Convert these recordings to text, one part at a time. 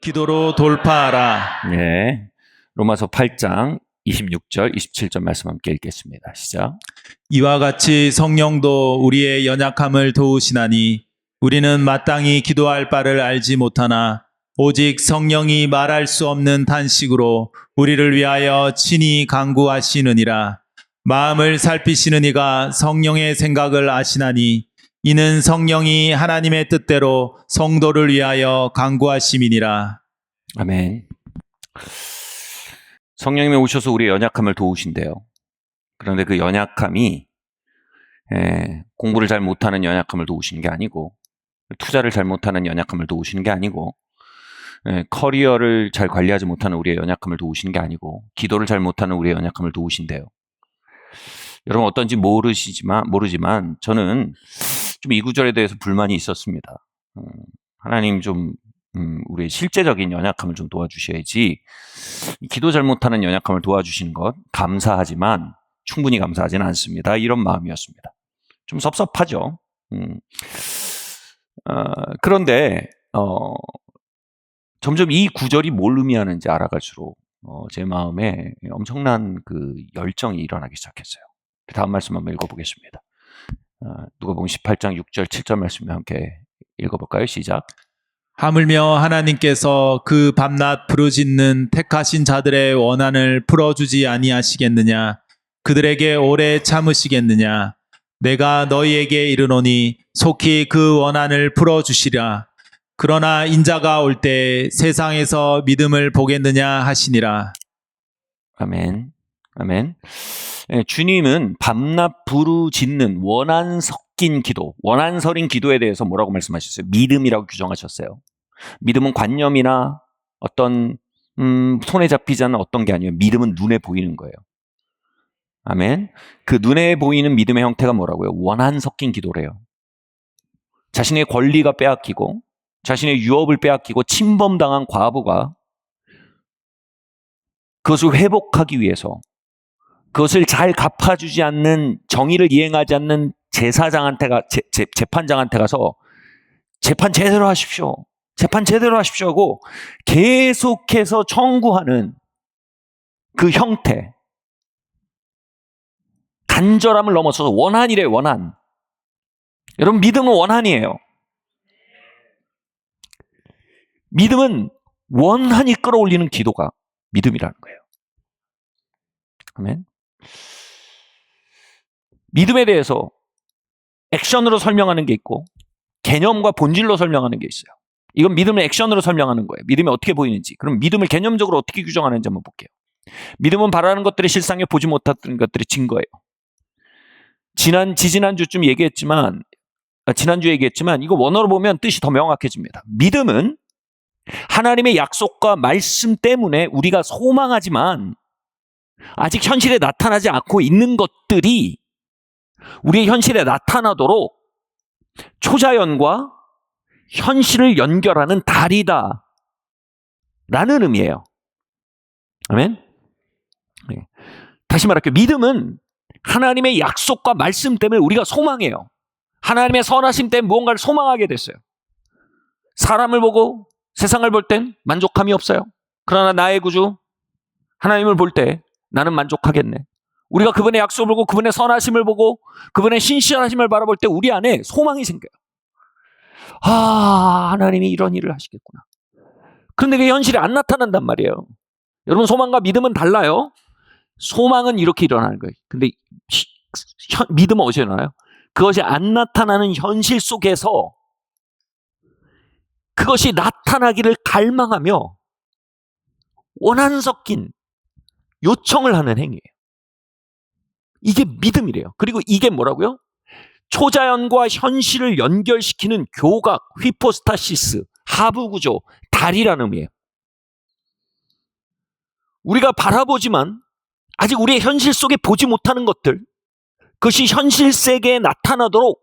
기도로 돌파하라. 네. 로마서 8장 26절, 27절 말씀 함께 읽겠습니다. 시작. 이와 같이 성령도 우리의 연약함을 도우시나니 우리는 마땅히 기도할 바를 알지 못하나 오직 성령이 말할 수 없는 탄식으로 우리를 위하여 친히 간구하시느니라. 마음을 살피시는 이가 성령의 생각을 아시나니 이는 성령이 하나님의 뜻대로 성도를 위하여 간구하심이니라. 아멘. 성령님이 오셔서 우리의 연약함을 도우신대요. 그런데 그 연약함이 공부를 잘 못하는 연약함을 도우시는 게 아니고, 투자를 잘 못하는 연약함을 도우시는 게 아니고, 커리어를 잘 관리하지 못하는 우리의 연약함을 도우시는 게 아니고, 기도를 잘 못하는 우리의 연약함을 도우신대요. 여러분 어떤지 모르지만 저는 좀 이 구절에 대해서 불만이 있었습니다. 하나님 좀 우리의 실제적인 연약함을 좀 도와주셔야지, 기도 잘 못하는 연약함을 도와주시는 것 감사하지만 충분히 감사하지는 않습니다. 이런 마음이었습니다. 좀 섭섭하죠. 그런데 점점 이 구절이 뭘 의미하는지 알아갈수록 제 마음에 엄청난 그 열정이 일어나기 시작했어요. 다음 말씀 한번 읽어보겠습니다. 누가복음 18장 6절 7절 말씀 함께 읽어볼까요? 시작. 하물며 하나님께서 그 밤낮 부르짖는 택하신 자들의 원한을 풀어주지 아니하시겠느냐? 그들에게 오래 참으시겠느냐? 내가 너희에게 이르노니 속히 그 원한을 풀어주시라. 그러나 인자가 올 때 세상에서 믿음을 보겠느냐 하시니라. 아멘. 아멘. 주님은 밤낮 부르짖는 원한 섞인 기도, 원한서린 기도에 대해서 뭐라고 말씀하셨어요? 믿음이라고 규정하셨어요. 믿음은 관념이나 어떤 손에 잡히지 않는 어떤 게 아니에요. 믿음은 눈에 보이는 거예요. 아멘. 그 눈에 보이는 믿음의 형태가 뭐라고요? 원한 섞인 기도래요. 자신의 권리가 빼앗기고 자신의 유업을 빼앗기고 침범당한 과부가 그것을 회복하기 위해서, 그것을 잘 갚아주지 않는, 정의를 이행하지 않는 재판장한테 가서 재판 제대로 하십시오. 재판 제대로 하십시오 하고 계속해서 청구하는 그 형태. 간절함을 넘어서서 원한이래요, 원한. 여러분, 믿음은 원한이에요. 믿음은 원한이 끌어올리는 기도가 믿음이라는 거예요. 아멘. 믿음에 대해서 액션으로 설명하는 게 있고 개념과 본질로 설명하는 게 있어요. 이건 믿음을 액션으로 설명하는 거예요. 믿음이 어떻게 보이는지. 그럼 믿음을 개념적으로 어떻게 규정하는지 한번 볼게요. 믿음은 바라는 것들이 실상에 보지 못했던 것들의 증거예요. 지난주쯤 얘기했지만, 지난주에 얘기했지만 이거 원어로 보면 뜻이 더 명확해집니다. 믿음은 하나님의 약속과 말씀 때문에 우리가 소망하지만 아직 현실에 나타나지 않고 있는 것들이 우리의 현실에 나타나도록 초자연과 현실을 연결하는 다리다 라는 의미예요. 아멘. 네. 다시 말할게요. 믿음은 하나님의 약속과 말씀 때문에 우리가 소망해요. 하나님의 선하심 때문에 무언가를 소망하게 됐어요. 사람을 보고 세상을 볼 땐 만족함이 없어요. 그러나 나의 구주 하나님을 볼 때 나는 만족하겠네. 우리가 그분의 약속을 보고 그분의 선하심을 보고 그분의 신실하심을 바라볼 때 우리 안에 소망이 생겨요. 하나님이 이런 일을 하시겠구나. 그런데 그게 현실에 안 나타난단 말이에요. 여러분, 소망과 믿음은 달라요. 소망은 이렇게 일어나는 거예요. 근데 믿음은 어디서 일어나요? 그것이 안 나타나는 현실 속에서 그것이 나타나기를 갈망하며 원한 섞인 요청을 하는 행위예요. 이게 믿음이래요. 그리고 이게 뭐라고요? 초자연과 현실을 연결시키는 교각, 휘포스타시스, 하부구조, 다리라는 의미예요. 우리가 바라보지만 아직 우리의 현실 속에 보지 못하는 것들, 그것이 현실 세계에 나타나도록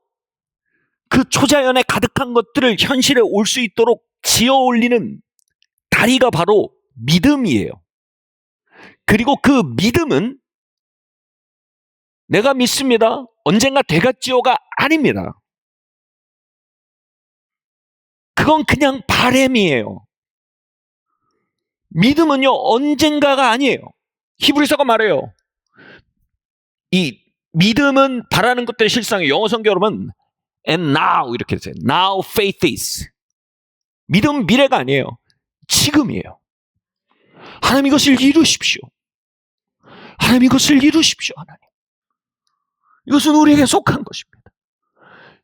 그 초자연에 가득한 것들을 현실에 올 수 있도록 지어 올리는 다리가 바로 믿음이에요. 그리고 그 믿음은 내가 믿습니다, 언젠가 되겠지요가 아닙니다. 그건 그냥 바램이에요. 믿음은요, 언젠가가 아니에요. 히브리서가 말해요. 이 믿음은 바라는 것들의 실상이에요. 영어 성경으로는 and now 이렇게 되세요. Now faith is. 믿음은 미래가 아니에요. 지금이에요. 하나님 이것을 이루십시오. 하나님 이것을 이루십시오. 하나님. 이것은 우리에게 속한 것입니다.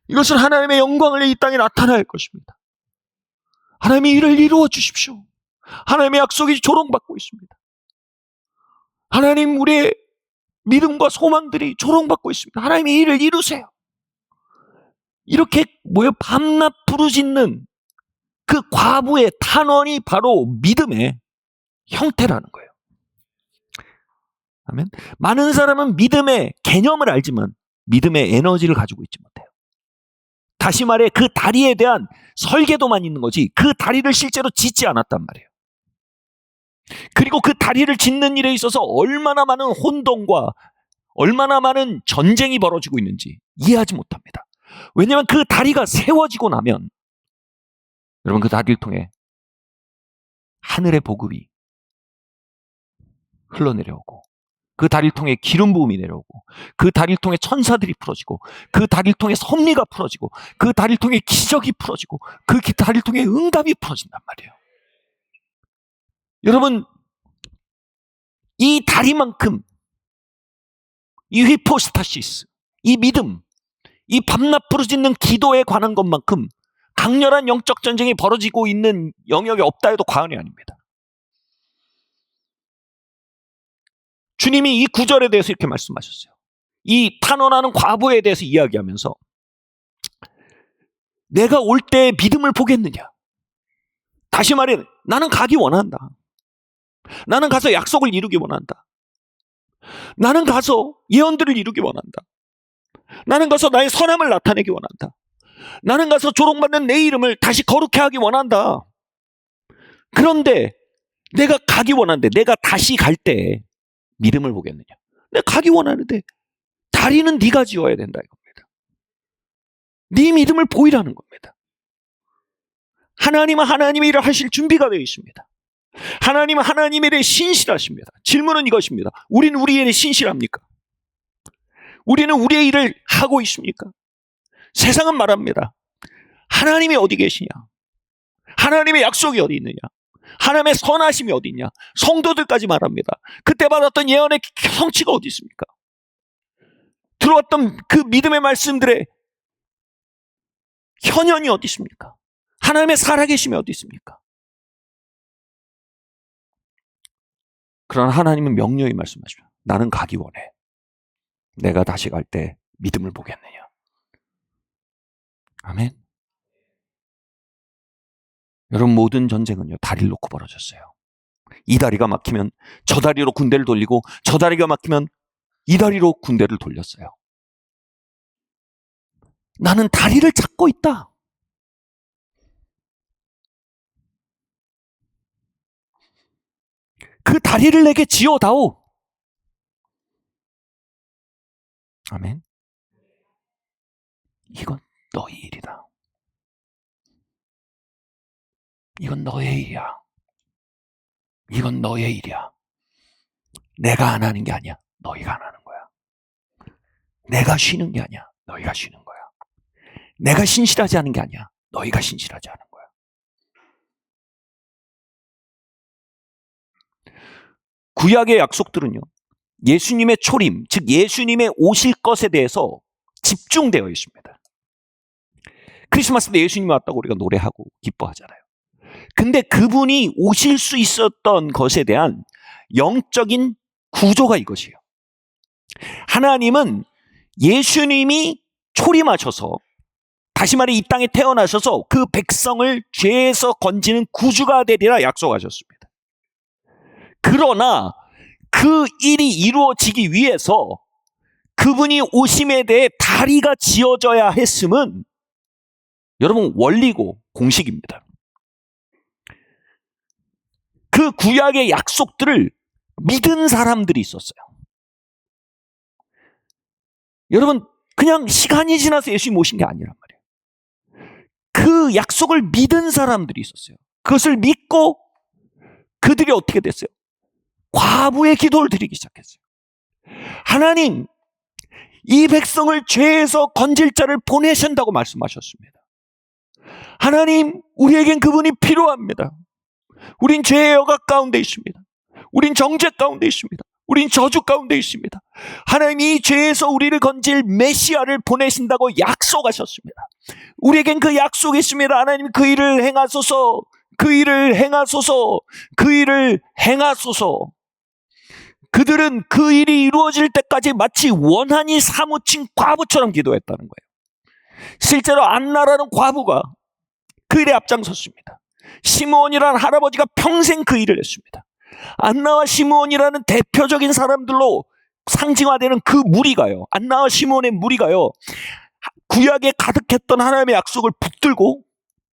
이것은 하나님의 영광을 이 땅에 나타날 것입니다. 하나님이 이를 이루어 주십시오. 하나님의 약속이 조롱받고 있습니다. 하나님, 우리의 믿음과 소망들이 조롱받고 있습니다. 하나님이 이를 이루세요. 이렇게 밤낮 부르짖는 그 과부의 탄원이 바로 믿음의 형태라는 거예요. 아멘. 많은 사람은 믿음의 개념을 알지만 믿음의 에너지를 가지고 있지 못해요. 다시 말해, 그 다리에 대한 설계도만 있는 거지 그 다리를 실제로 짓지 않았단 말이에요. 그리고 그 다리를 짓는 일에 있어서 얼마나 많은 혼동과 얼마나 많은 전쟁이 벌어지고 있는지 이해하지 못합니다. 왜냐하면 그 다리가 세워지고 나면 여러분, 그 다리를 통해 하늘의 복음이 흘러내려오고, 그 다리를 통해 기름 부음이 내려오고, 그 다리를 통해 천사들이 풀어지고, 그 다리를 통해 섭리가 풀어지고, 그 다리를 통해 기적이 풀어지고, 그 다리를 통해 응답이 풀어진단 말이에요. 여러분, 이 다리만큼, 이 휘포스타시스, 이 믿음, 이 밤낮 부르짖는 기도에 관한 것만큼 강렬한 영적 전쟁이 벌어지고 있는 영역이 없다 해도 과언이 아닙니다. 주님이 이 구절에 대해서 이렇게 말씀하셨어요. 이 탄원하는 과부에 대해서 이야기하면서 내가 올 때 믿음을 보겠느냐. 다시 말해, 나는 가기 원한다. 나는 가서 약속을 이루기 원한다. 나는 가서 예언들을 이루기 원한다. 나는 가서 나의 선함을 나타내기 원한다. 나는 가서 조롱받는 내 이름을 다시 거룩해 하기 원한다. 그런데 내가 가기 원하는데 내가 다시 갈 때 믿음을 보겠느냐. 내가 가기 원하는데 다리는 네가 지어야 된다 이겁니다. 네 믿음을 보이라는 겁니다. 하나님은 하나님의 일을 하실 준비가 되어 있습니다. 하나님은 하나님의 일에 신실하십니다. 질문은 이것입니다. 우리는 우리의 일에 신실합니까? 우리는 우리의 일을 하고 있습니까? 세상은 말합니다. 하나님이 어디 계시냐? 하나님의 약속이 어디 있느냐? 하나님의 선하심이 어디 있냐? 성도들까지 말합니다. 그때 받았던 예언의 성취가 어디 있습니까? 들어왔던 그 믿음의 말씀들의 현현이 어디 있습니까? 하나님의 살아계심이 어디 있습니까? 그러나 하나님은 명료히 말씀하십니다. 나는 가기 원해. 내가 다시 갈 때 믿음을 보겠느냐. 아멘. 여러분, 모든 전쟁은요, 다리를 놓고 벌어졌어요. 이 다리가 막히면 저 다리로 군대를 돌리고, 저 다리가 막히면 이 다리로 군대를 돌렸어요. 나는 다리를 찾고 있다. 그 다리를 내게 지어다오. 아멘. 이건 너희 일이다. 이건 너의 일이야. 이건 너의 일이야. 내가 안 하는 게 아니야. 너희가 안 하는 거야. 내가 쉬는 게 아니야. 너희가 쉬는 거야. 내가 신실하지 않은 게 아니야. 너희가 신실하지 않은 거야. 구약의 약속들은요, 예수님의 초림, 즉 예수님의 오실 것에 대해서 집중되어 있습니다. 크리스마스 때 예수님이 왔다고 우리가 노래하고 기뻐하잖아요. 근데 그분이 오실 수 있었던 것에 대한 영적인 구조가 이것이에요. 하나님은 예수님이 초림하셔서, 다시 말해 이 땅에 태어나셔서 그 백성을 죄에서 건지는 구주가 되리라 약속하셨습니다. 그러나 그 일이 이루어지기 위해서 그분이 오심에 대해 다리가 지어져야 했음은 여러분 원리고 공식입니다. 그 구약의 약속들을 믿은 사람들이 있었어요. 여러분, 그냥 시간이 지나서 예수님 오신 게 아니란 말이에요. 그 약속을 믿은 사람들이 있었어요. 그것을 믿고 그들이 어떻게 됐어요? 과부의 기도를 드리기 시작했어요. 하나님, 이 백성을 죄에서 건질 자를 보내신다고 말씀하셨습니다. 하나님, 우리에겐 그분이 필요합니다. 우린 죄의 여각 가운데 있습니다. 우린 정죄 가운데 있습니다. 우린 저주 가운데 있습니다. 하나님, 이 죄에서 우리를 건질 메시아를 보내신다고 약속하셨습니다. 우리에겐 그 약속이 있습니다. 하나님, 그 일을 행하소서, 그 일을 행하소서, 그 일을 행하소서. 그들은 그 일이 이루어질 때까지 마치 원한이 사무친 과부처럼 기도했다는 거예요. 실제로 안나라는 과부가 그 일에 앞장섰습니다. 시므온이라는 할아버지가 평생 그 일을 했습니다. 안나와 시므온이라는 대표적인 사람들로 상징화되는 그 무리가요, 안나와 시므온의 무리가요, 구약에 가득했던 하나님의 약속을 붙들고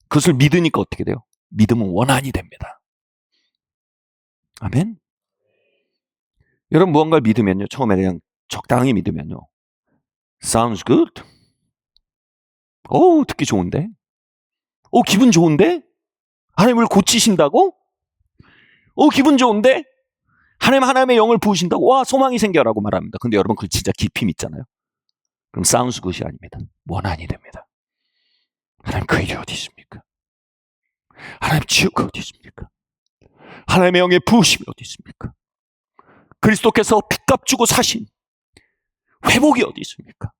그것을 믿으니까 어떻게 돼요? 믿음은 원한이 됩니다. 아멘. 여러분, 무언가를 믿으면요, 처음에 그냥 적당히 믿으면요, sounds good. 오, 듣기 좋은데? 오, 기분 좋은데? 하나님을 고치신다고? 오, 기분 좋은데? 하나님의 영을 부으신다고? 와, 소망이 생겨라고 말합니다. 근데 여러분, 그걸 진짜 깊이 믿잖아요. 그럼 sounds good이 아닙니다. 원한이 됩니다. 하나님, 그 일이 어디 있습니까? 하나님, 치유가 어디 있습니까? 하나님의 영의 부으심이 어디 있습니까? 그리스도께서 핏값 주고 사신 회복이 어디 있습니까?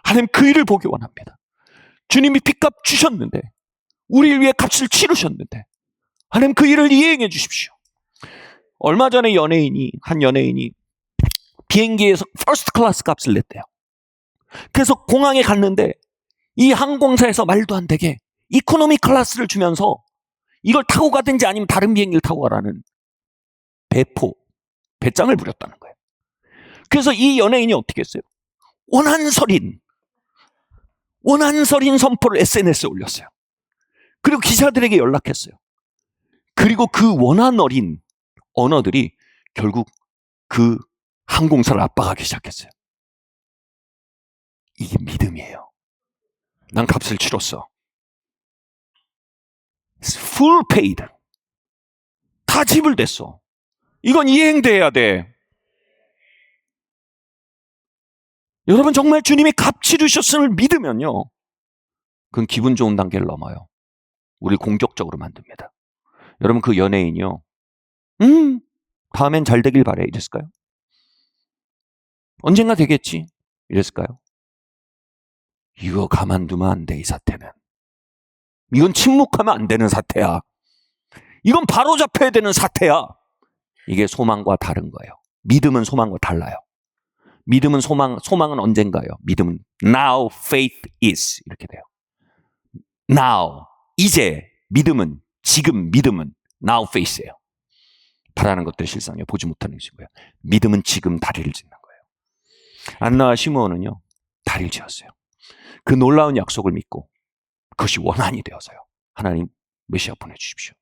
하나님, 그 일을 보기 원합니다. 주님이 핏값 주셨는데, 우리를 위해 값을 치르셨는데, 하나님, 그 일을 이행해 주십시오. 얼마 전에 한 연예인이 비행기에서 퍼스트 클래스 값을 냈대요. 그래서 공항에 갔는데 이 항공사에서 말도 안 되게 이코노미 클래스를 주면서 이걸 타고 가든지 아니면 다른 비행기를 타고 가라는 배짱을 부렸다는 거예요. 그래서 이 연예인이 어떻게 했어요? 원한설인 선포를 SNS에 올렸어요. 그리고 기자들에게 연락했어요. 그리고 그 원한 어린 언어들이 결국 그 항공사를 압박하기 시작했어요. 이게 믿음이에요. 난 값을 치렀어. Full paid. 다 지불됐어. 이건 이행돼야 돼. 여러분, 정말 주님이 값 치르셨음을 믿으면요, 그건 기분 좋은 단계를 넘어요. 우리 공격적으로 만듭니다. 여러분, 그 연예인이요, 다음엔 잘 되길 바래 이랬을까요? 언젠가 되겠지 이랬을까요? 이거 가만두면 안 돼, 이 사태는. 이건 침묵하면 안 되는 사태야. 이건 바로 잡혀야 되는 사태야. 이게 소망과 다른 거예요. 믿음은 소망과 달라요. 믿음은 소망은 언젠가요? 믿음은 now faith is 이렇게 돼요. now, 이제. 믿음은, 지금 믿음은 now faith예요. 바라는 것들 실상이에요. 보지 못하는 것이고요. 믿음은 지금 다리를 짓는 거예요. 안나와 시므온은요, 다리를 지었어요. 그 놀라운 약속을 믿고 그것이 원한이 되어서요, 하나님, 메시아 보내주십시오.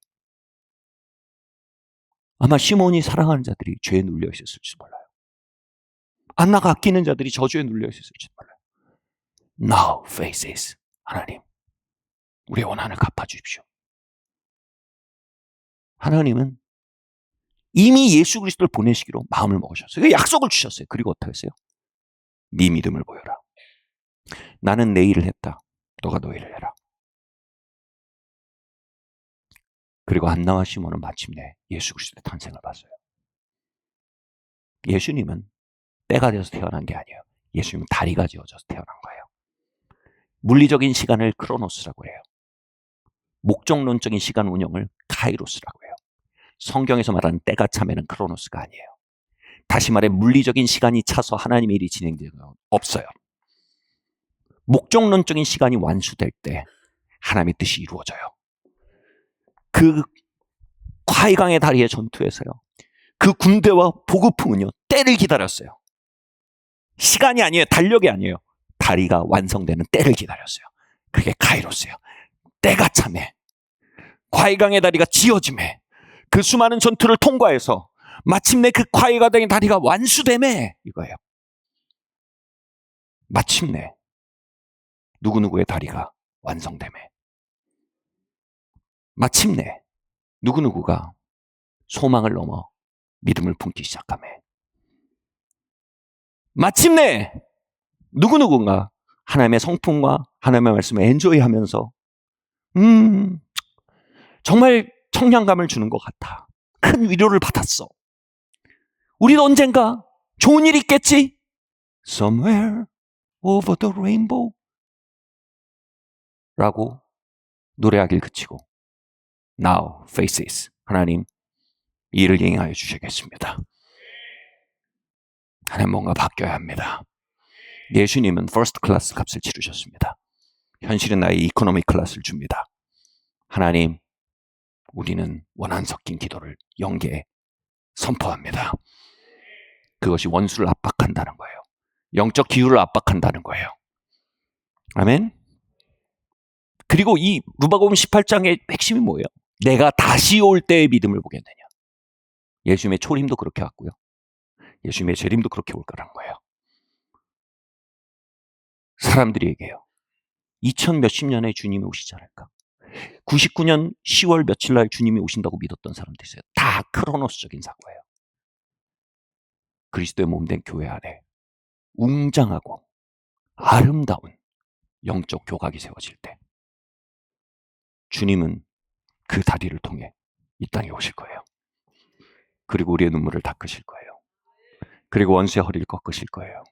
아마 시므온이 사랑하는 자들이 죄에 눌려 있었을지도 몰라요. 안나가 아끼는 자들이 저주에 눌려 있었을지도 몰라요. Now faith is. 하나님, 우리의 원한을 갚아주십시오. 하나님은 이미 예수 그리스도를 보내시기로 마음을 먹으셨어요. 약속을 주셨어요. 그리고 어떻게 했어요? 네 믿음을 보여라. 나는 내 일을 했다. 너가 너 일을 해라. 그리고 안나와 시몬은 마침내 예수 그리스도의 탄생을 봤어요. 예수님은 때가 되어서 태어난 게 아니에요. 예수님은 다리가 지어져서 태어난 거예요. 물리적인 시간을 크로노스라고 해요. 목적론적인 시간 운영을 카이로스라고 해요. 성경에서 말하는 때가 차면은 크로노스가 아니에요. 다시 말해, 물리적인 시간이 차서 하나님의 일이 진행되는 건 없어요. 목적론적인 시간이 완수될 때 하나님의 뜻이 이루어져요. 그 과이강의 다리의 전투에서요, 그 군대와 보급품은요, 때를 기다렸어요. 시간이 아니에요. 달력이 아니에요. 다리가 완성되는 때를 기다렸어요. 그게 카이로스예요. 때가 참에, 과이강의 다리가 지어짐에, 그 수많은 전투를 통과해서 마침내 그 과이강의 다리가 완수됨에, 이거예요. 마침내 누구누구의 다리가 완성됨에, 마침내 누구누구가 소망을 넘어 믿음을 품기 시작하며 마침내 누구누군가 하나님의 성품과 하나님의 말씀을 엔조이하면서 정말 청량감을 주는 것 같아. 큰 위로를 받았어. 우리도 언젠가 좋은 일이 있겠지? Somewhere over the rainbow 라고 노래하길 그치고 Now faces 하나님 이 일을 행하여 주시겠습니다. 하나님 뭔가 바뀌어야 합니다. 예수님은 퍼스트 클래스 값을 치르셨습니다. 현실은 나의 이코노미 클래스를 줍니다. 하나님 우리는 원한 섞인 기도를 영계에 선포합니다. 그것이 원수를 압박한다는 거예요. 영적 기후를 압박한다는 거예요. 아멘. 그리고 이 누가복음 18장의 핵심이 뭐예요? 내가 다시 올 때의 믿음을 보겠느냐. 예수님의 초림도 그렇게 왔고요. 예수님의 재림도 그렇게 올 거라는 거예요. 사람들이 얘기해요. 2000 몇십 년에 주님이 오시지 않을까? 99년 10월 며칠 날 주님이 오신다고 믿었던 사람도 있어요. 다 크로노스적인 사고예요. 그리스도의 몸된 교회 안에 웅장하고 아름다운 영적 교각이 세워질 때 주님은 그 다리를 통해 이 땅에 오실 거예요. 그리고 우리의 눈물을 닦으실 거예요. 그리고 원수의 허리를 꺾으실 거예요.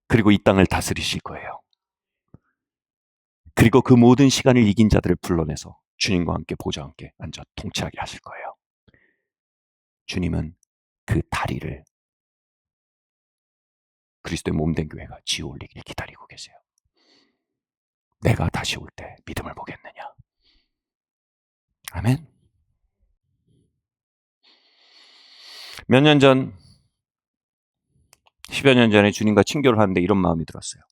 그리고 이 땅을 다스리실 거예요. 그리고 그 모든 시간을 이긴 자들을 불러내서 주님과 함께 보좌와 함께 앉아 통치하게 하실 거예요. 주님은 그 다리를 그리스도의 몸된 교회가 지어 올리기를 기다리고 계세요. 내가 다시 올 때 믿음을 보겠느냐. 아멘. 몇 년 전, 10여 년 전에 주님과 친교를 하는데 이런 마음이 들었어요.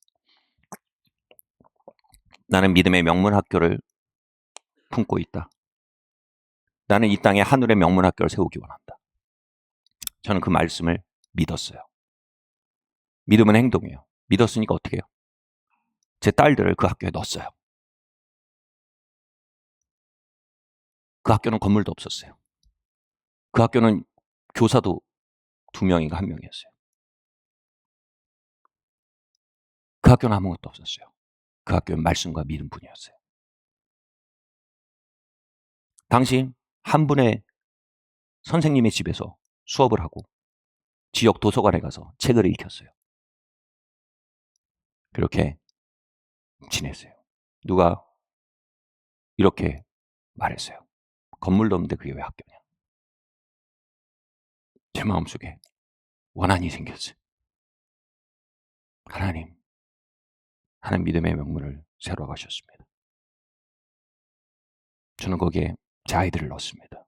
나는 믿음의 명문 학교를 품고 있다. 나는 이 땅에 하늘의 명문 학교를 세우기 원한다. 저는 그 말씀을 믿었어요. 믿음은 행동이에요. 믿었으니까 어떻게 해요? 제 딸들을 그 학교에 넣었어요. 그 학교는 건물도 없었어요. 그 학교는 교사도 2명인가 1명이었어요. 그 학교는 아무것도 없었어요. 그 학교는 말씀과 믿음뿐이었어요. 당시 한 분의 선생님의 집에서 수업을 하고 지역 도서관에 가서 책을 읽혔어요. 그렇게 지냈어요. 누가 이렇게 말했어요. 건물도 없는데 그게 왜 학교냐. 제 마음속에 원한이 생겼어요. 하나님 믿음의 명문을 새로 가셨습니다. 저는 거기에 제 아이들을 넣었습니다.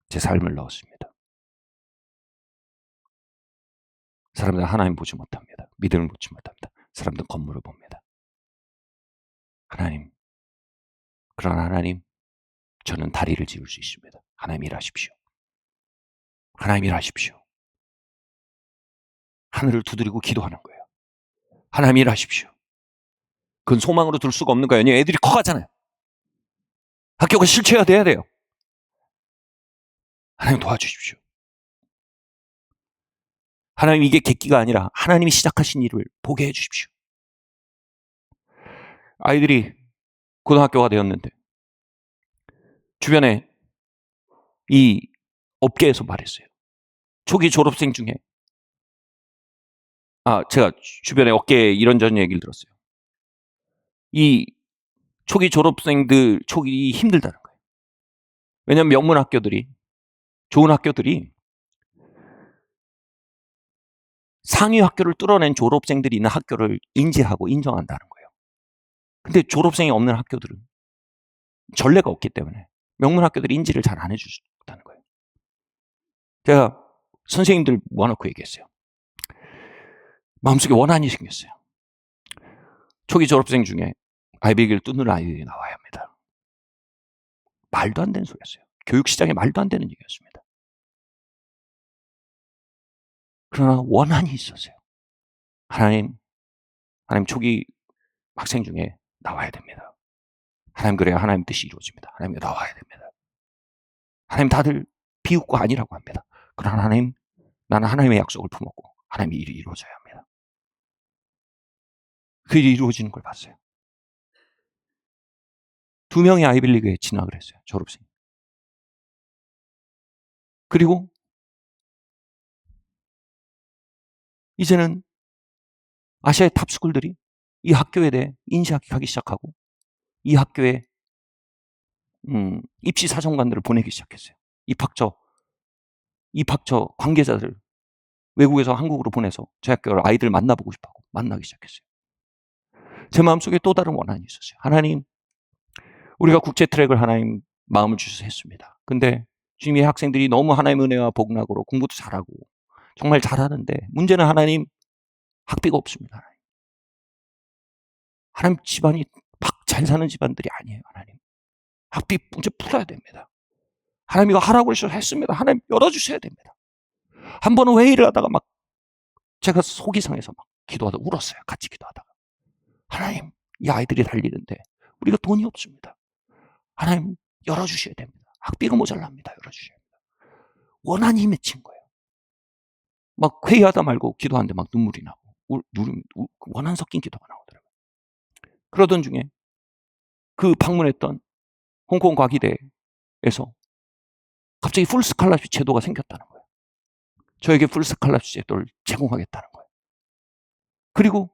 제 삶을 넣었습니다. 사람들은 하나님 보지 못합니다. 믿음을 보지 못합니다. 사람들은 건물을 봅니다. 하나님, 그러나 하나님, 저는 다리를 지을 수 있습니다. 하나님 일하십시오. 하나님 일하십시오. 하늘을 두드리고 기도하는 거예요. 하나님 일하십시오. 그건 소망으로 둘 수가 없는 거예요. 왜냐하면 애들이 커가잖아요. 학교가 실체가 돼야 돼요. 하나님 도와주십시오. 하나님 이게 객기가 아니라 하나님이 시작하신 일을 보게 해주십시오. 아이들이 고등학교가 되었는데 주변에 이 업계에서 말했어요. 초기 졸업생 중에 제가 주변에 업계에 이런저런 얘기를 들었어요. 이 초기 졸업생들 초기 힘들다는 거예요. 왜냐하면 명문 학교들이 좋은 학교들이 상위 학교를 뚫어낸 졸업생들이 있는 학교를 인지하고 인정한다는 거예요. 근데 졸업생이 없는 학교들은 전례가 없기 때문에 명문 학교들이 인지를 잘 안 해주셨다는 거예요. 제가 선생님들 모아놓고 얘기했어요. 마음속에 원한이 생겼어요. 초기 졸업생 중에 아이비기를 뚫는 아이들이 나와야 합니다. 말도 안 되는 소리였어요. 교육시장에 말도 안 되는 얘기였습니다. 그러나 원한이 있었어요. 하나님 초기 학생 중에 나와야 됩니다. 하나님 그래야 하나님 뜻이 이루어집니다. 하나님 나와야 됩니다. 하나님 다들 비웃고 아니라고 합니다. 그러나 하나님, 나는 하나님의 약속을 품었고 하나님의 일이 이루어져야 합니다. 그 일이 이루어지는 걸 봤어요. 2명이 아이빌리그에 진학을 했어요. 졸업생. 그리고 이제는 아시아의 탑스쿨들이 이 학교에 대해 인식하기 시작하고 이 학교에 입시 사정관들을 보내기 시작했어요. 입학처 관계자들 외국에서 한국으로 보내서 제 학교를 아이들 만나보고 싶어하고 만나기 시작했어요. 제 마음속에 또 다른 원한이 있었어요. 하나님, 우리가 국제 트랙을 하나님 마음을 주셔서 했습니다. 근데 지금 이 학생들이 너무 하나님의 은혜와 복락으로 공부도 잘하고 정말 잘하는데 문제는 하나님 학비가 없습니다. 하나님 집안이 막 잘 사는 집안들이 아니에요. 하나님 학비 문제 풀어야 됩니다. 하나님 이거 하라고 해서 했습니다. 하나님 열어주셔야 됩니다. 한 번은 회의를 하다가 막 제가 속이 상해서 막 기도하다 울었어요. 같이 기도하다가 하나님 이 아이들이 달리는데 우리가 돈이 없습니다. 하나님 열어주셔야 됩니다. 학비가 모자랍니다. 열어주셔야 됩니다. 원한이 맺힌 거예요. 막 회의하다 말고 기도하는데 막 눈물이 나고 원한 섞인 기도가 나오더라고요. 그러던 중에 그 방문했던 홍콩 과기대에서 갑자기 풀스칼라십 제도가 생겼다는 거예요. 저에게 풀스칼라십 제도를 제공하겠다는 거예요. 그리고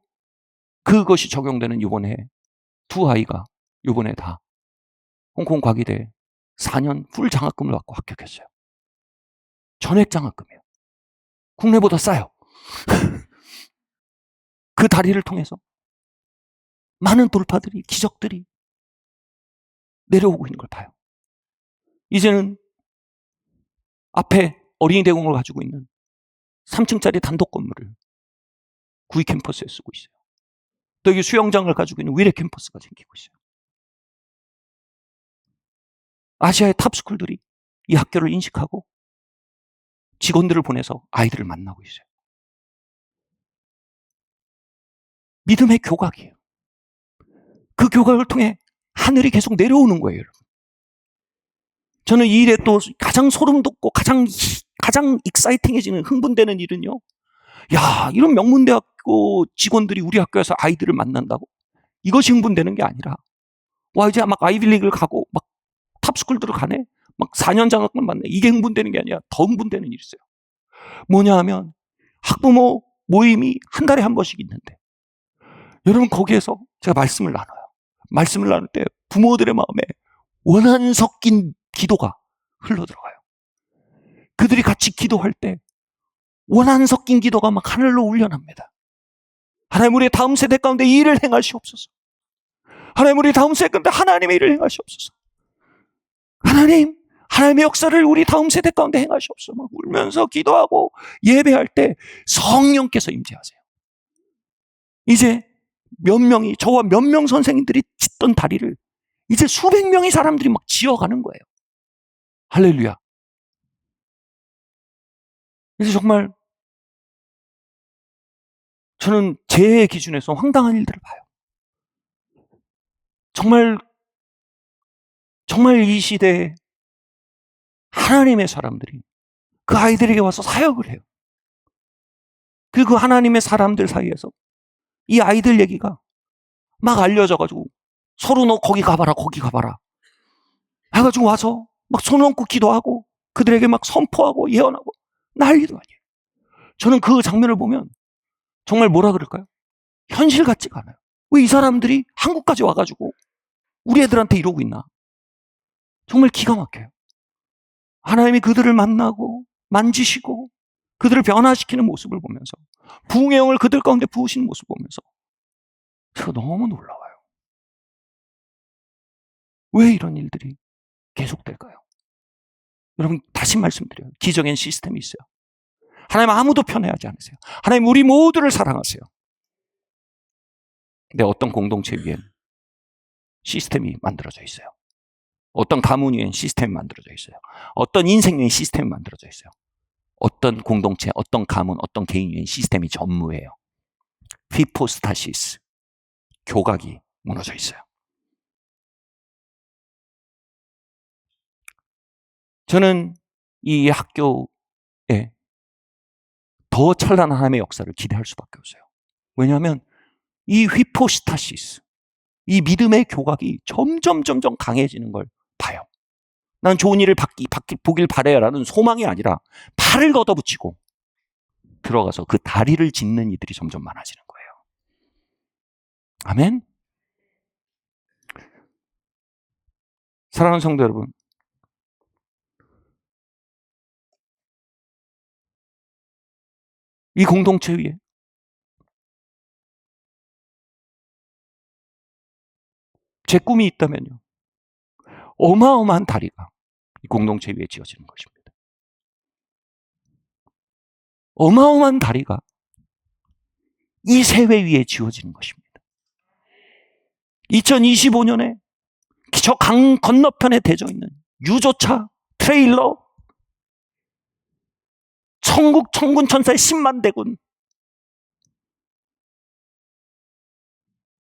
그것이 적용되는 이번에 두 아이가 이번에 다 홍콩 과기대 4년 풀 장학금을 받고 합격했어요. 전액 장학금이에요. 국내보다 싸요. 그 다리를 통해서 많은 돌파들이, 기적들이 내려오고 있는 걸 봐요. 이제는 앞에 어린이 대공을 가지고 있는 3층짜리 단독 건물을 구이 캠퍼스에 쓰고 있어요. 또 여기 수영장을 가지고 있는 위례 캠퍼스가 생기고 있어요. 아시아의 탑스쿨들이 이 학교를 인식하고 직원들을 보내서 아이들을 만나고 있어요. 믿음의 교각이에요. 그 교각을 통해 하늘이 계속 내려오는 거예요, 여러분. 저는 이 일에 또 가장 소름 돋고 가장 익사이팅해지는 흥분되는 일은요. 야, 이런 명문대학교 직원들이 우리 학교에서 아이들을 만난다고? 이것이 흥분되는 게 아니라 와 이제 막 아이빌리그를 가고 막 탑스쿨들을 가네? 막 4년 장학금 받네? 이게 흥분되는 게 아니라 더 흥분되는 일이 있어요. 뭐냐 하면 학부모 모임이 한 달에 한 번씩 있는데 여러분 거기에서 제가 말씀을 나눠요. 말씀을 나눌 때 부모들의 마음에 원한 섞인 기도가 흘러들어가요. 그들이 같이 기도할 때 원한 섞인 기도가 막 하늘로 울려납니다. 하나님 우리의 다음 세대 가운데 이 일을 행하시옵소서. 하나님 우리 다음 세대 가운데 하나님의 일을 행하시옵소서. 하나님의 역사를 우리 다음 세대 가운데 행하시옵소서. 막 울면서 기도하고 예배할 때 성령께서 임재하세요. 이제 저와 몇 명 선생님들이 짓던 다리를 이제 수백 명의 사람들이 막 지어가는 거예요. 할렐루야. 그래서 정말 저는 제 기준에서 황당한 일들을 봐요. 정말 이 시대에 하나님의 사람들이 그 아이들에게 와서 사역을 해요. 그 하나님의 사람들 사이에서 이 아이들 얘기가 막 알려져가지고 서로 너 거기 가봐라 해가지고 와서 막 손 얹고 기도하고 그들에게 막 선포하고 예언하고 난리도 아니에요. 저는 그 장면을 보면 정말 뭐라 그럴까요? 현실 같지가 않아요. 왜 이 사람들이 한국까지 와가지고 우리 애들한테 이러고 있나? 정말 기가 막혀요. 하나님이 그들을 만나고 만지시고 그들을 변화시키는 모습을 보면서 부흥의 영을 그들 가운데 부으시는 모습을 보면서 제가 너무 놀라워요. 왜 이런 일들이 계속될까요? 여러분 다시 말씀드려요. 기적인 시스템이 있어요. 하나님 아무도 편애하지 않으세요. 하나님 우리 모두를 사랑하세요. 근데 어떤 공동체 위엔 시스템이 만들어져 있어요. 어떤 가문 위엔 시스템이 만들어져 있어요. 어떤 인생 위엔 시스템이 만들어져 있어요. 어떤 공동체, 어떤 가문, 어떤 개인 위엔 시스템이 전무해요. 히포스타시스, 교각이 무너져 있어요. 저는 이 학교에 더 찬란한 하나님의 역사를 기대할 수밖에 없어요. 왜냐하면 이 휘포스타시스, 이 믿음의 교각이 점점 강해지는 걸 봐요. 난 좋은 일을 보길 바래요라는 소망이 아니라 팔을 걷어붙이고 들어가서 그 다리를 짚는 이들이 점점 많아지는 거예요. 아멘? 사랑하는 성도 여러분, 이 공동체 위에 제 꿈이 있다면요, 어마어마한 다리가 이 공동체 위에 지어지는 것입니다. 어마어마한 다리가 이 세회 위에 지어지는 것입니다. 2025년에 저 강 건너편에 대져 있는 유조차, 트레일러, 천국 천군 천사의 10만 대군,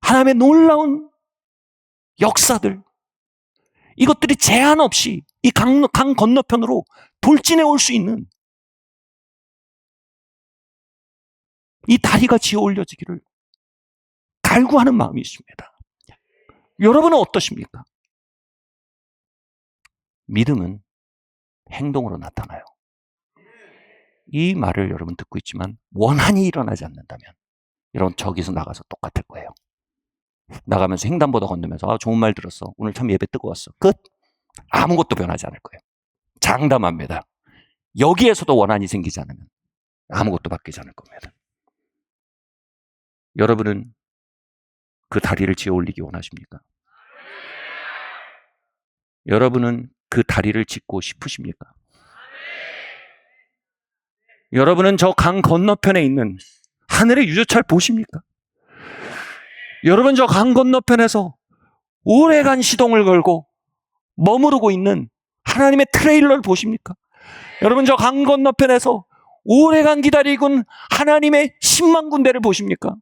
하나님의 놀라운 역사들, 이것들이 제한 없이 이 강 건너편으로 돌진해 올 수 있는 이 다리가 지어 올려지기를 갈구하는 마음이 있습니다. 여러분은 어떠십니까? 믿음은 행동으로 나타나요. 이 말을 여러분 듣고 있지만 원한이 일어나지 않는다면 여러분 저기서 나가서 똑같을 거예요. 나가면서 횡단보도 건너면서 좋은 말 들었어. 오늘 참 예배 뜨거웠어. 끝. 아무것도 변하지 않을 거예요. 장담합니다. 여기에서도 원한이 생기지 않으면 아무것도 바뀌지 않을 겁니다. 여러분은 그 다리를 지어 올리기 원하십니까? 여러분은 그 다리를 짓고 싶으십니까? 여러분은 저 강 건너편에 있는 하늘의 유조차를 보십니까? 여러분 저 강 건너편에서 오래간 시동을 걸고 머무르고 있는 하나님의 트레일러를 보십니까? 여러분 저 강 건너편에서 오래간 기다리고 있는 하나님의 10만 군대를 보십니까?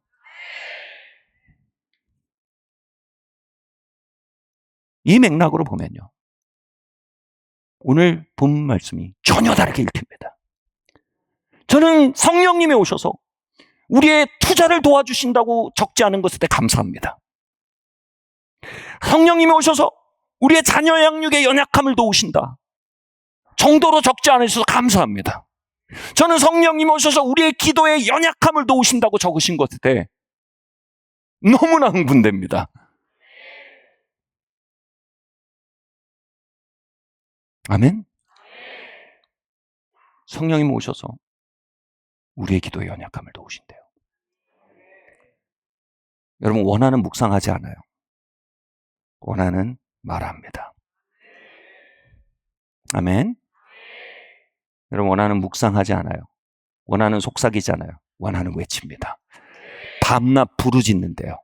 이 맥락으로 보면요, 오늘 본 말씀이 전혀 다르게 읽힙니다. 저는 성령님이 오셔서 우리의 투자를 도와주신다고 적지 않은 것에 대해 감사합니다. 성령님이 오셔서 우리의 자녀 양육의 연약함을 도우신다 정도로 적지 않으셔서 감사합니다. 저는 성령님이 오셔서 우리의 기도의 연약함을 도우신다고 적으신 것에 대해 너무나 흥분됩니다. 아멘? 성령님이 오셔서 우리의 기도의 연약함을 도우신대요. 여러분 원하는 묵상하지 않아요. 원하는 말합니다. 아멘? 여러분 원하는 묵상하지 않아요. 원하는 속삭이지 않아요. 원하는 외칩니다. 밤낮 부르짖는데요.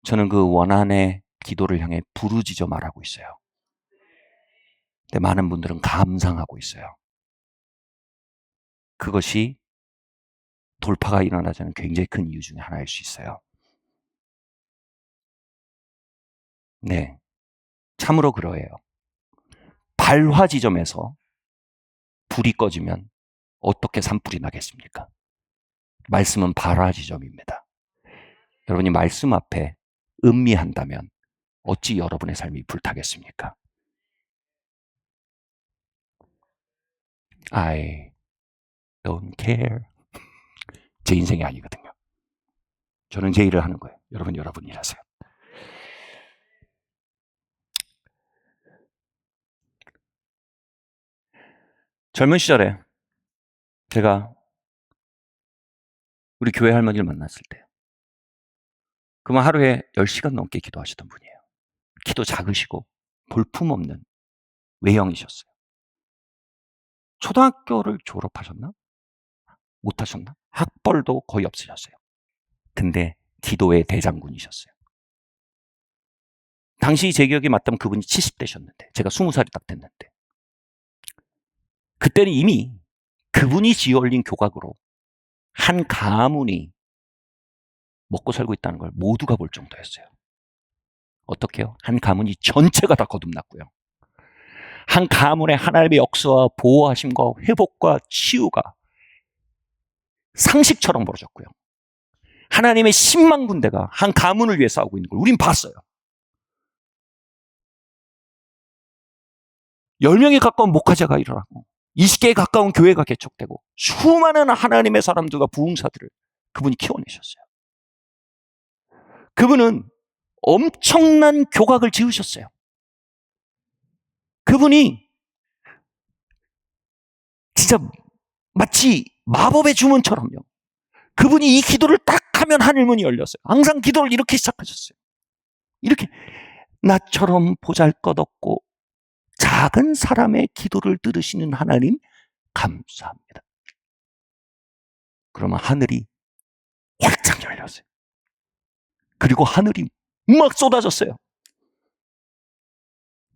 저는 그 원한의 기도를 향해 부르짖어 말하고 있어요. 근데 많은 분들은 감상하고 있어요. 그것이 돌파가 일어나지 않는 굉장히 큰 이유 중에 하나일 수 있어요. 네, 참으로 그러해요. 발화 지점에서 불이 꺼지면 어떻게 산불이 나겠습니까? 말씀은 발화 지점입니다. 여러분이 말씀 앞에 음미한다면 어찌 여러분의 삶이 불타겠습니까? I don't care. 제 인생이 아니거든요. 저는 제 일을 하는 거예요. 여러분 일하세요. 젊은 시절에 제가 우리 교회 할머니를 만났을 때 그만 하루에 10시간 넘게 기도하시던 분이에요. 키도 작으시고 볼품없는 외형이셨어요. 초등학교를 졸업하셨나? 못하셨나? 학벌도 거의 없으셨어요. 근데 기도의 대장군이셨어요. 당시 제 기억에 맞다면 그분이 70대셨는데 제가 20살이 딱 됐는데 그때는 이미 그분이 지어올린 교각으로 한 가문이 먹고 살고 있다는 걸 모두가 볼 정도였어요. 어떻게요? 한 가문이 전체가 다 거듭났고요. 한 가문의 하나님의 역사와 보호하심과 회복과 치유가 상식처럼 벌어졌고요. 하나님의 10만 군대가 한 가문을 위해 싸우고 있는 걸 우린 봤어요. 10명에 가까운 목회자가 일어나고 20개에 가까운 교회가 개척되고 수많은 하나님의 사람들과 부흥사들을 그분이 키워내셨어요. 그분은 엄청난 교각을 지으셨어요. 그분이 진짜 마치 마법의 주문처럼요. 그분이 이 기도를 딱 하면 하늘문이 열렸어요. 항상 기도를 이렇게 시작하셨어요. 이렇게 나처럼 보잘것없고 작은 사람의 기도를 들으시는 하나님 감사합니다. 그러면 하늘이 활짝 열렸어요. 그리고 하늘이 막 쏟아졌어요.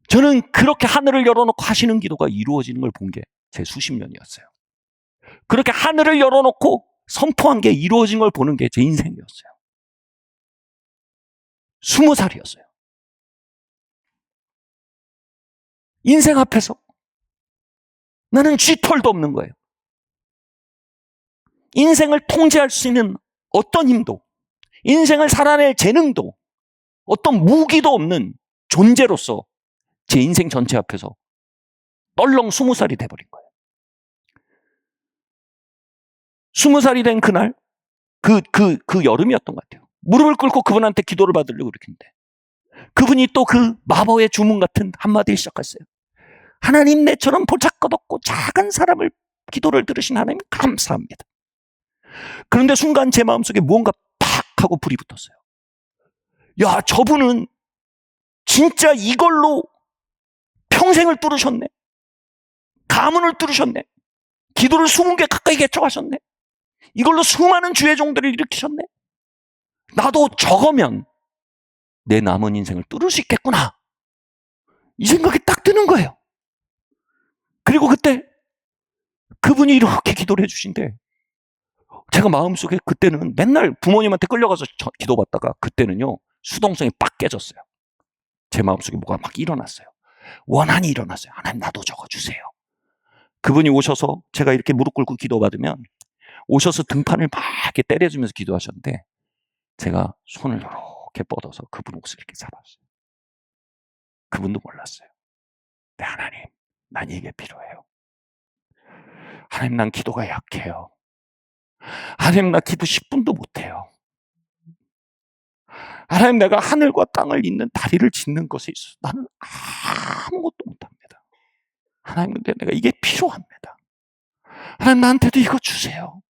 저는 그렇게 하늘을 열어놓고 하시는 기도가 이루어지는 걸 본 게 제 수십 년이었어요. 그렇게 하늘을 열어놓고 선포한 게 이루어진 걸 보는 게 제 인생이었어요. 20살이었어요. 인생 앞에서 나는 쥐털도 없는 거예요. 인생을 통제할 수 있는 어떤 힘도, 인생을 살아낼 재능도, 어떤 무기도 없는 존재로서 제 인생 전체 앞에서 널렁 20살이 돼버린 거예요. 20살이 된 그날, 그 여름이었던 것 같아요. 무릎을 꿇고 그분한테 기도를 받으려고 그렇게 했는데, 그분이 또 그 마법의 주문 같은 한마디를 시작했어요. 하나님, 내처럼 보잘것없고 작은 사람을 기도를 들으신 하나님 감사합니다. 그런데 순간 제 마음속에 무언가 팍 하고 불이 붙었어요. 야, 저분은 진짜 이걸로 평생을 뚫으셨네. 가문을 뚫으셨네. 기도를 20개 가까이 개척하셨네. 이걸로 수많은 주의 종들을 일으키셨네. 나도 저거면 내 남은 인생을 뚫을 수 있겠구나. 이 생각이 딱 드는 거예요. 그리고 그때 그분이 이렇게 기도를 해주신데, 제가 마음속에 그때는 맨날 부모님한테 끌려가서 기도받다가 그때는요, 수동성이 빡 깨졌어요. 제 마음속에 뭐가 막 일어났어요. 원한이 일어났어요. 하나님, 나도 저거 주세요. 그분이 오셔서 제가 이렇게 무릎 꿇고 기도받으면 오셔서 등판을 막 이렇게 때려주면서 기도하셨는데, 제가 손을 이렇게 뻗어서 그분 옷을 이렇게 잡았어요. 그분도 몰랐어요. 네, 하나님, 난 이게 필요해요. 하나님, 난 기도가 약해요. 하나님, 나 기도 10분도 못해요. 하나님, 내가 하늘과 땅을 잇는 다리를 짓는 것에 있어서 나는 아무것도 못합니다. 하나님, 근데 내가 이게 필요합니다. 하나님, 나한테도 이거 주세요.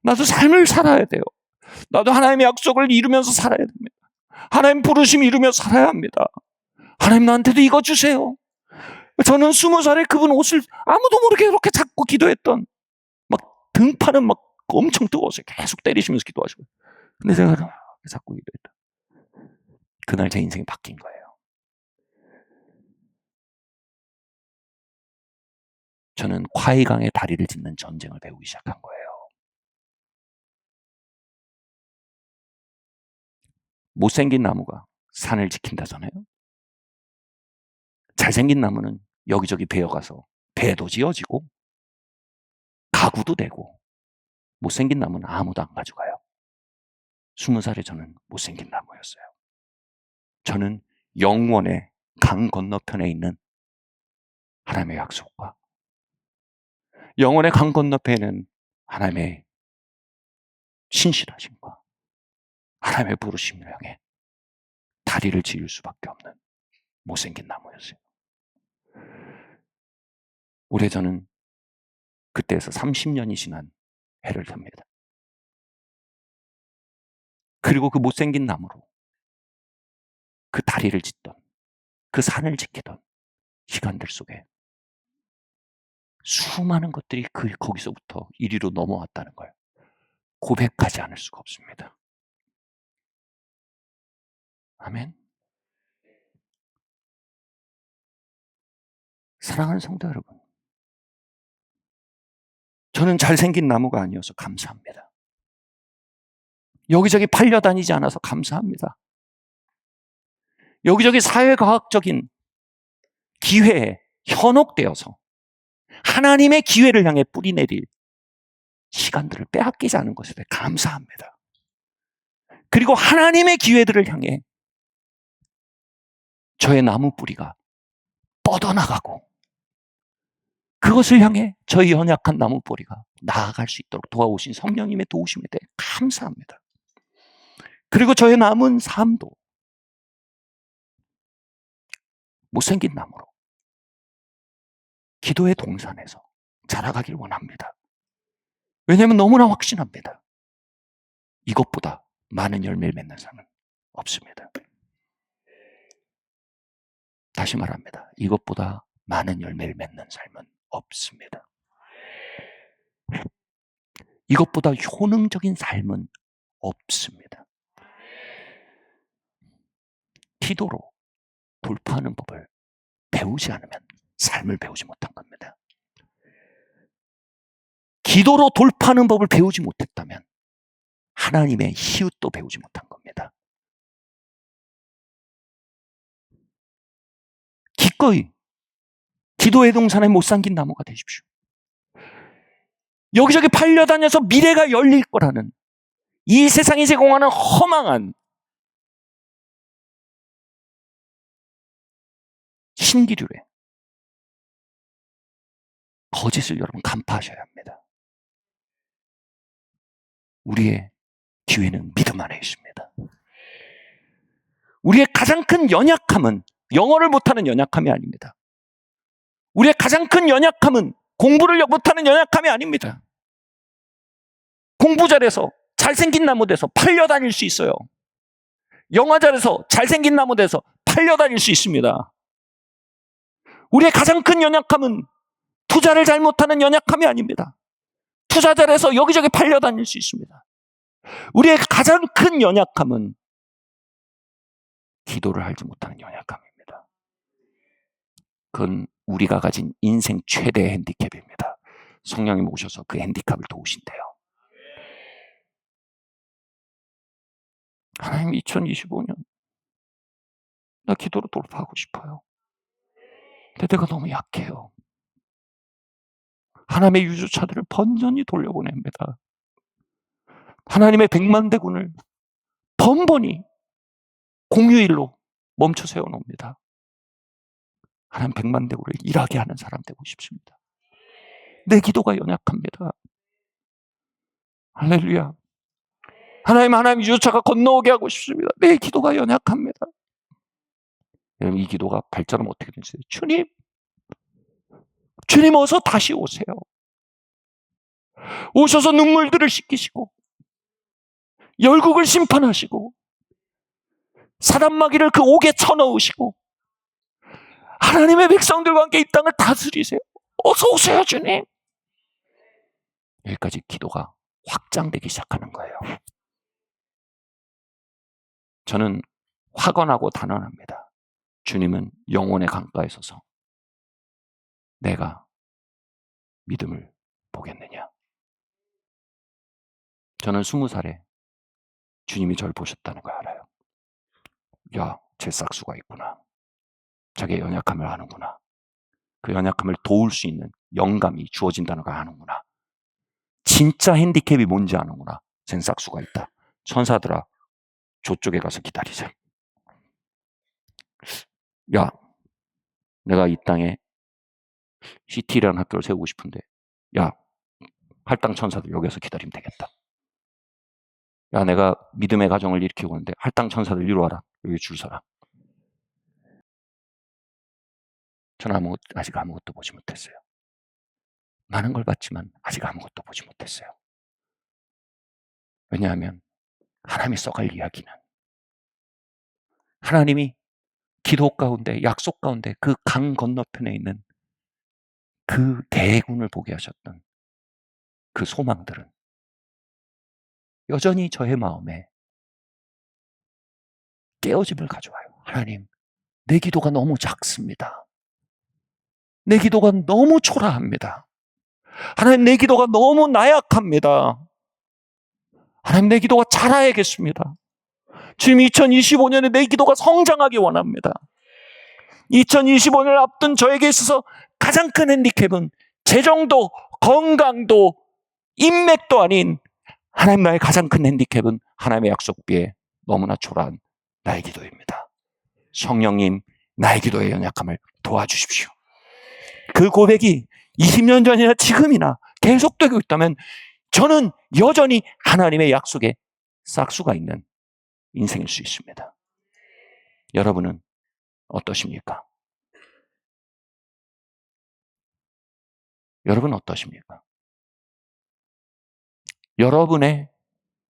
나도 삶을 살아야 돼요. 나도 하나님의 약속을 이루면서 살아야 됩니다. 하나님 부르심 이루면서 살아야 합니다. 하나님, 나한테도 이거 주세요. 저는 20살에 그분 옷을 아무도 모르게 그렇게 잡고 기도했던, 막 등판은 막 엄청 뜨거워서 계속 때리시면서 기도하시고, 근데 제가 자꾸 기도했다. 그날 제 인생이 바뀐 거예요. 저는 콰이강의 다리를 짓는 전쟁을 배우기 시작한 거예요. 못생긴 나무가 산을 지킨다잖아요. 잘생긴 나무는 여기저기 베어가서 배도 지어지고 가구도 되고, 못생긴 나무는 아무도 안 가져가요. 20살에 저는 못생긴 나무였어요. 저는 영원의 강 건너편에 있는 하나님의 약속과 영원의 강 건너편에는 하나님의 신실하심과 하나님의 부르심을 향해 다리를 지을 수밖에 없는 못생긴 나무였어요. 올해 저는 그때에서 30년이 지난 해를 삽니다. 그리고 그 못생긴 나무로 그 다리를 짓던, 그 산을 지키던 시간들 속에 수많은 것들이 거기서부터 이리로 넘어왔다는 걸 고백하지 않을 수가 없습니다. 아멘. 사랑하는 성도 여러분, 저는 잘생긴 나무가 아니어서 감사합니다. 여기저기 팔려다니지 않아서 감사합니다. 여기저기 사회과학적인 기회에 현혹되어서 하나님의 기회를 향해 뿌리 내릴 시간들을 빼앗기지 않은 것에 대해 감사합니다. 그리고 하나님의 기회들을 향해 저의 나무 뿌리가 뻗어나가고 그것을 향해 저희 연약한 나무 뿌리가 나아갈 수 있도록 도와오신 성령님의 도우심에 대해 감사합니다. 그리고 저의 남은 삶도 못생긴 나무로 기도의 동산에서 자라가길 원합니다. 왜냐하면 너무나 확신합니다. 이것보다 많은 열매를 맺는 삶은 없습니다. 다시 말합니다. 이것보다 많은 열매를 맺는 삶은 없습니다. 이것보다 효능적인 삶은 없습니다. 기도로 돌파하는 법을 배우지 않으면 삶을 배우지 못한 겁니다. 기도로 돌파하는 법을 배우지 못했다면 하나님의 희웃도 배우지 못한 겁니다. 기꺼이 기도의 동산에 못 삼긴 나무가 되십시오. 여기저기 팔려다녀서 미래가 열릴 거라는 이 세상이 제공하는 허망한 신기류에 거짓을 여러분 간파하셔야 합니다. 우리의 기회는 믿음 안에 있습니다. 우리의 가장 큰 연약함은 영어를 못하는 연약함이 아닙니다. 우리의 가장 큰 연약함은 공부를 못하는 연약함이 아닙니다. 공부 잘해서 잘생긴 나무 돼서 팔려다닐 수 있어요. 영화 잘해서 잘생긴 나무 돼서 팔려다닐 수 있습니다. 우리의 가장 큰 연약함은 투자를 잘못하는 연약함이 아닙니다. 투자 잘해서 여기저기 팔려다닐 수 있습니다. 우리의 가장 큰 연약함은 기도를 하지 못하는 연약함입니다. 그건 우리가 가진 인생 최대의 핸디캡입니다. 성령님 오셔서 그 핸디캡을 도우신대요. 하나님 2025년 나 기도로 돌파하고 싶어요. 근데 내가 너무 약해요. 하나님의 유조차들을 번전히 돌려보냅니다. 하나님의 백만대군을 번번이 공휴일로 멈춰 세워놓습니다. 하나님 백만대군을 일하게 하는 사람 되고 싶습니다. 내 기도가 연약합니다. 할렐루야. 하나님 유조차가 건너오게 하고 싶습니다. 내 기도가 연약합니다. 여러분 이 기도가 발전하면 어떻게 되세요? 주님 어서 다시 오세요. 오셔서 눈물들을 씻기시고 열국을 심판하시고 사단마귀를 그 옥에 쳐넣으시고 하나님의 백성들과 함께 이 땅을 다스리세요. 어서 오세요 주님. 여기까지 기도가 확장되기 시작하는 거예요. 저는 확언하고 단언합니다. 주님은 영혼의 강가에 서서 내가 믿음을 보겠느냐. 저는 20살에 주님이 저를 보셨다는 걸 알아요. 야, 제 싹수가 있구나. 자기의 연약함을 아는구나. 그 연약함을 도울 수 있는 영감이 주어진다는 걸 아는구나. 진짜 핸디캡이 뭔지 아는구나. 쟨 싹수가 있다. 천사들아, 저쪽에 가서 기다리자. 야, 내가 이 땅에 CT라는 학교를 세우고 싶은데 야, 할당 천사들 여기서 기다리면 되겠다. 야, 내가 믿음의 가정을 일으키고 있는데 할당 천사들 이리 와라. 여기 줄 서라. 저는 아직 아무것도 보지 못했어요. 많은 걸 봤지만 아직 아무것도 보지 못했어요. 왜냐하면 하나님이 써갈 이야기는 하나님이 기도 가운데 약속 가운데 그 강 건너편에 있는 그 대군을 보게 하셨던 그 소망들은 여전히 저의 마음에 깨어짐을 가져와요. 하나님, 내 기도가 너무 작습니다. 내 기도가 너무 초라합니다. 하나님, 내 기도가 너무 나약합니다. 하나님, 내 기도가 자라야겠습니다. 주님, 2025년에 내 기도가 성장하기 원합니다. 2025년을 앞둔 저에게 있어서 가장 큰 핸디캡은 재정도, 건강도, 인맥도 아닌 하나님 나의 가장 큰 핸디캡은 하나님의 약속비에 너무나 초라한 나의 기도입니다. 성령님, 나의 기도의 연약함을 도와주십시오. 그 고백이 20년 전이나 지금이나 계속되고 있다면 저는 여전히 하나님의 약속에 싹수가 있는 인생일 수 있습니다. 여러분은 어떠십니까? 여러분 어떠십니까? 여러분의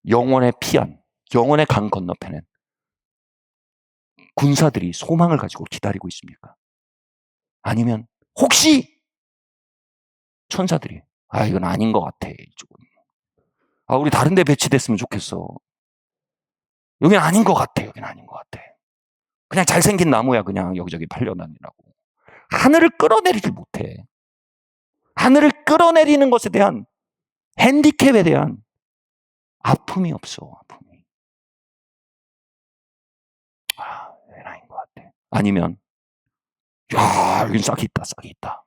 영혼의 피안, 영혼의 강 건너편엔 군사들이 소망을 가지고 기다리고 있습니까? 아니면 혹시 천사들이 이건 아닌 것 같아, 이쪽은. 우리 다른 데 배치됐으면 좋겠어. 여긴 아닌 것 같아. 여긴 아닌 것 같아. 그냥 잘생긴 나무야. 그냥 여기저기 팔려다니라고. 하늘을 끌어내리지 못해. 하늘을 끌어내리는 것에 대한 핸디캡에 대한 아픔이 없어. 아픔이. 여긴 아닌 것 같아. 아니면 여긴 싹이 있다. 싹이 있다.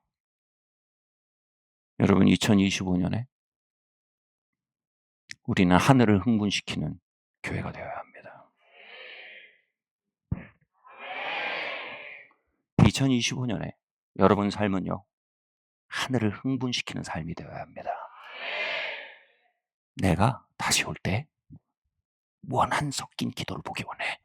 여러분 2025년에 우리는 하늘을 흥분시키는 교회가 되어야 합니다. 2025년에 여러분 삶은요, 하늘을 흥분시키는 삶이 되어야 합니다. 내가 다시 올 때 원한 섞인 기도를 보기 원해.